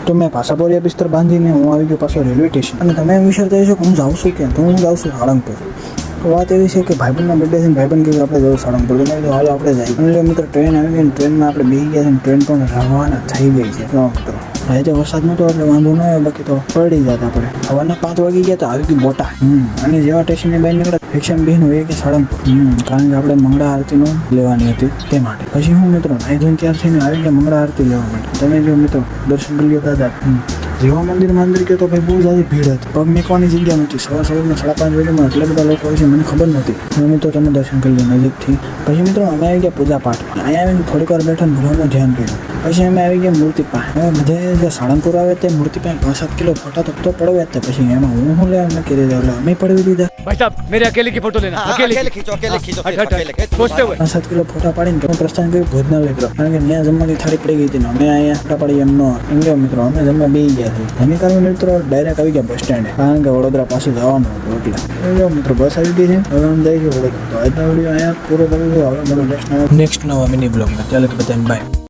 તો મેં પાછા બોરિયા બિસ્તર બાંધીને હું આવી ગયો પાછો રેલવે સ્ટેશન. અને તમે એમ વિચારતા હશો કે હું જાઉં છું ક્યાં? તો હું જાઉં છું સાળંગપુર. તો વાત એવી છે કે ભાઈબંધના બર્થડે છે, ભાઈબંધ કહ્યું આપણે જવું સાળંગપુર. તો મેં કીધું હાલો આપણે જઈએ. અને મિત્રો ટ્રેન આવી ગઈ, ટ્રેનમાં આપણે બેસી ગયા છે, ટ્રેન પણ રવાના થઈ ગઈ છે. તો આજે વરસાદ નહોતો એટલે વાંધો ન આવ્યો, બાકી તો પડી જતા આપણે. સવારના 5 વાગી ગયા તો આવી ગઈ બોટા. અને જેવા સ્ટેશનની બહાર નીકળ્યા રિક્ષામાં બેસનું એ કે સાળંગપુર, કારણ કે આપણે મંગળા આરતીનું લેવાની હતી તે માટે. પછી હું મિત્રો નાઈ ધોઈને ત્યાર થઈને આવી ગયા મંગળા આરતી લેવા માટે. તમે જો મિત્રો દર્શન કરી લ્યો દાદા. જેવા મંદિરમાં અંદર ગયો તો ભાઈ બહુ સારી ભીડ હતી, પગ મેકવાની જગ્યા નથી. સવારના 5:30 વાગ્યામાં એટલા બધા લોકો હોય છે મને ખબર નહોતી. મિત્રો તમે દર્શન કરી લો નજીકથી. પછી મિત્રો અમે આવી ગયા પૂજા પાઠ. અહીંયા આવીને થોડીક વાર બેઠા ભગવાનનું ધ્યાન કર્યું. પછી અમે આવી ગયા મૂર્તિ પાસે. હવે બધે જે સાળંગપુર આવે તે મૂર્તિ પાસે 5-7 કિલો ફોટા તો પડવે જ. પછી એમાં હું લેવા નક્કી દીધા એટલે અમે પડવી દીધા. भाई साहब मेरे अकेले की फोटो लेना, अकेले खींचो, अकेले खींचो, सोचते हुए 5-7 કિલો ફોટા પાડીને તમે પ્રસ્થાન કર્યું ભોજનાલય તરફ. કારણ કે ત્યાં જમવાની થાળી પડી ગઈ હતી ને અમે અહીંયા ફોટા પાડી એમ નો મિત્રો અમે જમવા બેસી ગયા હતા. એની કારણે મિત્રો ડાયરેક્ટ આવી ગયા બસ સ્ટેન્ડે, કારણ કે વડોદરા પાછું જવાનું હતું એટલે. મિત્રો બસ આવી ગઈ છે, હવે અમે જઈએ છીએ વડોદરા. તો આજનો વિડીયો અહીંયા પૂરો કરી દો. હવે નેક્સ્ટ નવા મિની બ્લોગમાં ચાલો કે બધા બાય.